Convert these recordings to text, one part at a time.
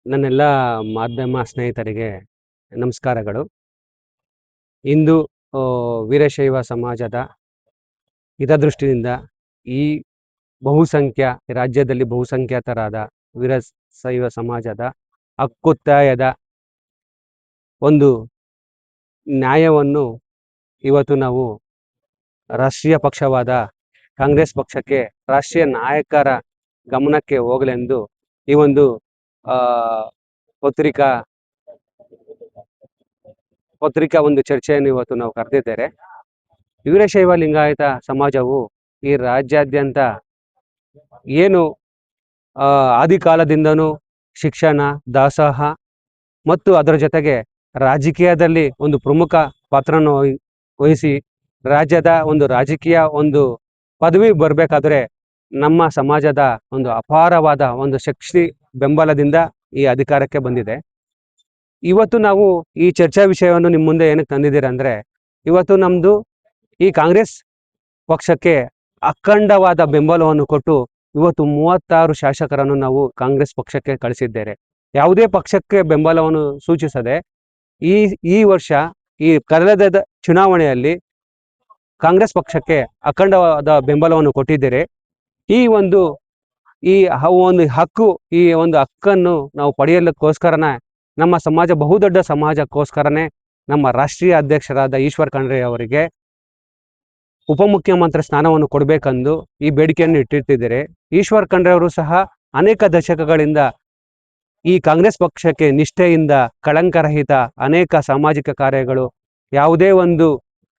ನನ್ನೆಲ್ಲ ಮಾಧ್ಯಮ ಸ್ನೇಹಿತರಿಗೆ ನಮಸ್ಕಾರಗಳು. ಇಂದು ವೀರಶೈವ ಸಮಾಜದ ಹಿತದೃಷ್ಟಿಯಿಂದ ಈ ರಾಜ್ಯದಲ್ಲಿ ಬಹುಸಂಖ್ಯಾತರಾದ ವೀರಶೈವ ಸಮಾಜದ ಹಕ್ಕೊತ್ತಾಯದ ಒಂದು ನ್ಯಾಯವನ್ನು ಇವತ್ತು ನಾವು ರಾಷ್ಟ್ರೀಯ ಪಕ್ಷವಾದ ಕಾಂಗ್ರೆಸ್ ಪಕ್ಷಕ್ಕೆ, ರಾಷ್ಟ್ರೀಯ ನಾಯಕರ ಗಮನಕ್ಕೆ ಹೋಗಲೆಂದು ಈ ಒಂದು ಪತ್ರಿಕಾ ಒಂದು ಚರ್ಚೆಯನ್ನು ಇವತ್ತು ನಾವು ಕರೆದಿದ್ದೇವೆ. ವೀರಶೈವ ಲಿಂಗಾಯತ ಸಮಾಜವು ಈ ರಾಜ್ಯಾದ್ಯಂತ ಏನು ಆದಿಕಾಲದಿಂದನೂ ಶಿಕ್ಷಣ, ದಾಸೋಹ ಮತ್ತು ಅದರ ಜೊತೆಗೆ ರಾಜಕೀಯದಲ್ಲಿ ಒಂದು ಪ್ರಮುಖ ಪಾತ್ರವನ್ನು ವಹಿಸಿ ರಾಜ್ಯದ ಒಂದು ರಾಜಕೀಯ ಒಂದು ಪದವಿ ಬರಬೇಕಾದ್ರೆ ನಮ್ಮ ಸಮಾಜದ ಒಂದು ಅಪಾರವಾದ ಒಂದು ಶಕ್ತಿ ಬೆಂಬಲದಿಂದ ಈ ಅಧಿಕಾರಕ್ಕೆ ಬಂದಿದೆ. ಇವತ್ತು ನಾವು ಈ ಚರ್ಚಾ ವಿಷಯವನ್ನು ನಿಮ್ಮ ಮುಂದೆ ಏನಕ್ಕೆ ತಂದಿದ್ದೀರ ಅಂದರೆ, ಇವತ್ತು ನಮ್ಮದು ಈ ಕಾಂಗ್ರೆಸ್ ಪಕ್ಷಕ್ಕೆ ಅಖಂಡವಾದ ಬೆಂಬಲವನ್ನು ಕೊಟ್ಟು ಇವತ್ತು 36 ಶಾಸಕರನ್ನು ನಾವು ಕಾಂಗ್ರೆಸ್ ಪಕ್ಷಕ್ಕೆ ಕಳಿಸಿದ್ದೇವೆ. ಯಾವುದೇ ಪಕ್ಷಕ್ಕೆ ಬೆಂಬಲವನ್ನು ಸೂಚಿಸದೆ ಈ ವರ್ಷ ಈ ಕಳೆದ ಚುನಾವಣೆಯಲ್ಲಿ ಕಾಂಗ್ರೆಸ್ ಪಕ್ಷಕ್ಕೆ ಅಖಂಡವಾದ ಬೆಂಬಲವನ್ನು ಕೊಟ್ಟಿದ್ದೇವೆ. ಈ ಒಂದು ಹಕ್ಕನ್ನು ನಾವು ಪಡೆಯಲಿಕ್ಕೋಸ್ಕರನೇ ನಮ್ಮ ಸಮಾಜ, ಬಹುದೊಡ್ಡ ಸಮಾಜಕ್ಕೋಸ್ಕರನೇ ನಮ್ಮ ರಾಷ್ಟ್ರೀಯ ಅಧ್ಯಕ್ಷರಾದ ಈಶ್ವರ್ ಖಂಡ್ರೆ ಅವರಿಗೆ ಉಪಮುಖ್ಯಮಂತ್ರಿ ಸ್ಥಾನವನ್ನು ಕೊಡಬೇಕೆಂದು ಈ ಬೇಡಿಕೆಯನ್ನು ಇಟ್ಟಿರ್ತಿದ್ದಾರೆ. ಈಶ್ವರ್ ಖಂಡ್ರೆ ಅವರು ಸಹ ಅನೇಕ ದಶಕಗಳಿಂದ ಈ ಕಾಂಗ್ರೆಸ್ ಪಕ್ಷಕ್ಕೆ ನಿಷ್ಠೆಯಿಂದ ಕಳಂಕರಹಿತ ಅನೇಕ ಸಾಮಾಜಿಕ ಕಾರ್ಯಗಳು, ಯಾವುದೇ ಒಂದು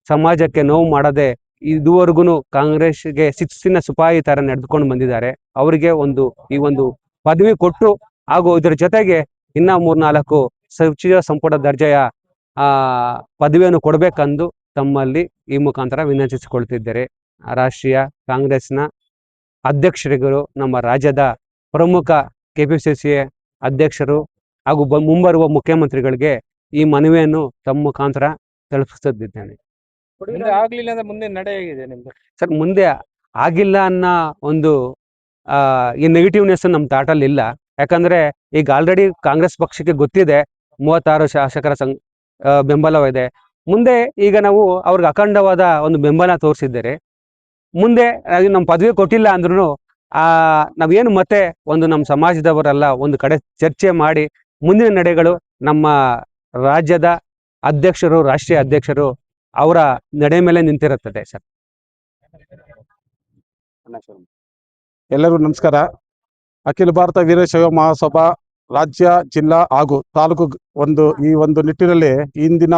ಸಮಾಜಕ್ಕೆ ನೋವು ಮಾಡದೆ ಇದುವರೆಗೂ ಕಾಂಗ್ರೆಸ್ಗೆ ಶಿಸ್ತಿನ ಸಿಪಾಯಿ ತರ ನಡೆದುಕೊಂಡು ಬಂದಿದ್ದಾರೆ. ಅವರಿಗೆ ಈ ಒಂದು ಪದವಿ ಕೊಟ್ಟು ಹಾಗೂ ಇದರ ಜೊತೆಗೆ ಇನ್ನ 3-4 ಸಚಿವ ಸಂಪುಟ ದರ್ಜೆಯ ಪದವಿಯನ್ನು ಕೊಡಬೇಕೆಂದು ತಮ್ಮಲ್ಲಿ ಈ ಮುಖಾಂತರ ವಿನಂತಿಸಿಕೊಳ್ತಿದ್ದಾರೆ. ರಾಷ್ಟ್ರೀಯ ಕಾಂಗ್ರೆಸ್ನ ಅಧ್ಯಕ್ಷರುಗಳು, ನಮ್ಮ ರಾಜ್ಯದ ಪ್ರಮುಖ ಕೆಪಿಸಿಸಿ ಅಧ್ಯಕ್ಷರು ಹಾಗೂ ಮುಂಬರುವ ಮುಖ್ಯಮಂತ್ರಿಗಳಿಗೆ ಈ ಮನವಿಯನ್ನು ತಮ್ಮ ಮುಖಾಂತರ ತಲುಪಿಸುತ್ತಿದ್ದೇನೆ. ಆಗ್ಲಿಲ್ಲ ಅಂದ್ರೆ ಮುಂದೆ ನಡೆ ಹೇಗಿದೆ ನಿಮ್ದು? ಸರ್, ಮುಂದೆ ಆಗಿಲ್ಲ ಅನ್ನೋ ಒಂದು ಈ ನೆಗೆಟಿವ್ನೆಸ್ ನಮ್ಮ ತಾಟಲ್ಲಿ ಇಲ್ಲ. ಯಾಕಂದ್ರೆ ಈಗ ಆಲ್ರೆಡಿ ಕಾಂಗ್ರೆಸ್ ಪಕ್ಷಕ್ಕೆ ಗೊತ್ತಿದೆ 36 ಶಾಸಕರ ಬೆಂಬಲವಿದೆ. ಮುಂದೆ ಈಗ ನಾವು ಅವ್ರಿಗೆ ಅಖಂಡವಾದ ಒಂದು ಬೆಂಬಲ ತೋರಿಸಿದ್ದೇವೆ. ಮುಂದೆ ನಮ್ಮ ಪದವಿ ಕೊಟ್ಟಿಲ್ಲ ಅಂದ್ರೂ ನಾವೇನು ಮತ್ತೆ ನಮ್ಮ ಸಮಾಜದವರೆಲ್ಲ ಒಂದು ಕಡೆ ಚರ್ಚೆ ಮಾಡಿ ಮುಂದಿನ ನಡೆಗಳು ನಮ್ಮ ರಾಜ್ಯದ ಅಧ್ಯಕ್ಷರು, ರಾಷ್ಟ್ರೀಯ ಅಧ್ಯಕ್ಷರು ಅವರ ನಡೆ ಮೇಲೆ ನಿಂತಿರುತ್ತದೆ. ಸರ್, ಎಲ್ಲರಿಗೂ ನಮಸ್ಕಾರ. ಅಖಿಲ ಭಾರತ ವೀರಶೈವ ಮಹಾಸಭಾ ರಾಜ್ಯ, ಜಿಲ್ಲಾ ಹಾಗೂ ತಾಲೂಕು ಈ ಒಂದು ನಿಟ್ಟಿನಲ್ಲಿ ಇಂದಿನ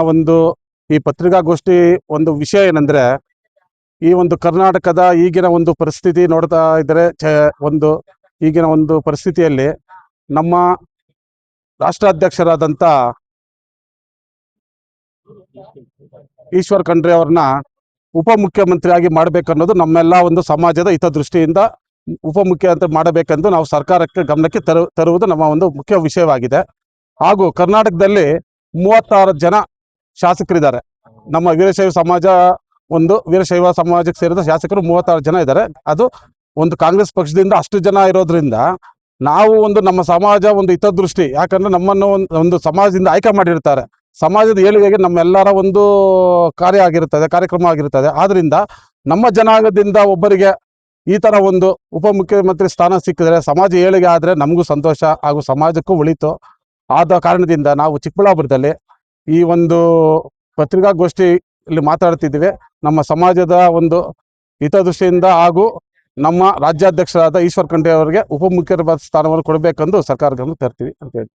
ಈ ಪತ್ರಿಕಾಗೋಷ್ಠಿ ವಿಷಯ ಏನಂದ್ರೆ, ಈ ಕರ್ನಾಟಕದ ಈಗಿನ ಪರಿಸ್ಥಿತಿ ನೋಡ್ತಾ ಇದ್ರೆ, ಈಗಿನ ಪರಿಸ್ಥಿತಿಯಲ್ಲಿ ನಮ್ಮ ರಾಷ್ಟ್ರಾಧ್ಯಕ್ಷರಾದಂಥ ಈಶ್ವರ್ ಖಂಡ್ರೆ ಅವ್ರನ್ನ ಉಪಮುಖ್ಯಮಂತ್ರಿಯಾಗಿ ಮಾಡಬೇಕನ್ನೋದು ನಮ್ಮೆಲ್ಲ ಸಮಾಜದ ಹಿತದೃಷ್ಟಿಯಿಂದ ಉಪಮುಖ್ಯಮಂತ್ರಿ ಮಾಡಬೇಕೆಂದು ನಾವು ಸರ್ಕಾರಕ್ಕೆ ಗಮನಕ್ಕೆ ತರುವುದು ನಮ್ಮ ಮುಖ್ಯ ವಿಷಯವಾಗಿದೆ. ಹಾಗೂ ಕರ್ನಾಟಕದಲ್ಲಿ 36 ಜನ ಶಾಸಕರಿದ್ದಾರೆ. ನಮ್ಮ ವೀರಶೈವ ಸಮಾಜಕ್ಕೆ ಸೇರಿದ ಶಾಸಕರು 36 ಜನ ಇದ್ದಾರೆ. ಅದು ಕಾಂಗ್ರೆಸ್ ಪಕ್ಷದಿಂದ ಅಷ್ಟು ಜನ ಇರೋದ್ರಿಂದ ನಾವು ನಮ್ಮ ಸಮಾಜ ಹಿತದೃಷ್ಟಿ, ಯಾಕಂದ್ರೆ ನಮ್ಮನ್ನು ಸಮಾಜದಿಂದ ಆಯ್ಕೆ ಮಾಡಿರ್ತಾರೆ. ಸಮಾಜದ ಏಳಿಗೆಗೆ ನಮ್ಮೆಲ್ಲರ ಕಾರ್ಯಕ್ರಮ ಆಗಿರುತ್ತದೆ. ಆದ್ರಿಂದ ನಮ್ಮ ಜನಾಂಗದಿಂದ ಒಬ್ಬರಿಗೆ ಈ ತರ ಉಪಮುಖ್ಯಮಂತ್ರಿ ಸ್ಥಾನ ಸಿಕ್ಕಿದ್ರೆ ಸಮಾಜ ಏಳಿಗೆ ಆದ್ರೆ ನಮಗೂ ಸಂತೋಷ ಹಾಗೂ ಸಮಾಜಕ್ಕೂ ಒಳಿತು. ಆದ ಕಾರಣದಿಂದ ನಾವು ಚಿಕ್ಕಬಳ್ಳಾಪುರದಲ್ಲಿ ಈ ಪತ್ರಿಕಾಗೋಷ್ಠಿಯಲ್ಲಿ ಮಾತಾಡ್ತಿದ್ದೀವಿ. ನಮ್ಮ ಸಮಾಜದ ಹಿತದೃಷ್ಟಿಯಿಂದ ಹಾಗೂ ನಮ್ಮ ರಾಜ್ಯಾಧ್ಯಕ್ಷರಾದ ಈಶ್ವರ್ ಖಂಡ್ರೆ ಅವರಿಗೆ ಉಪಮುಖ್ಯಮಂತ್ರಿ ಸ್ಥಾನವನ್ನು ಕೊಡಬೇಕೆಂದು ಸರ್ಕಾರಕ್ಕೆ ತರ್ತೀವಿ ಅಂತ ಹೇಳಿ.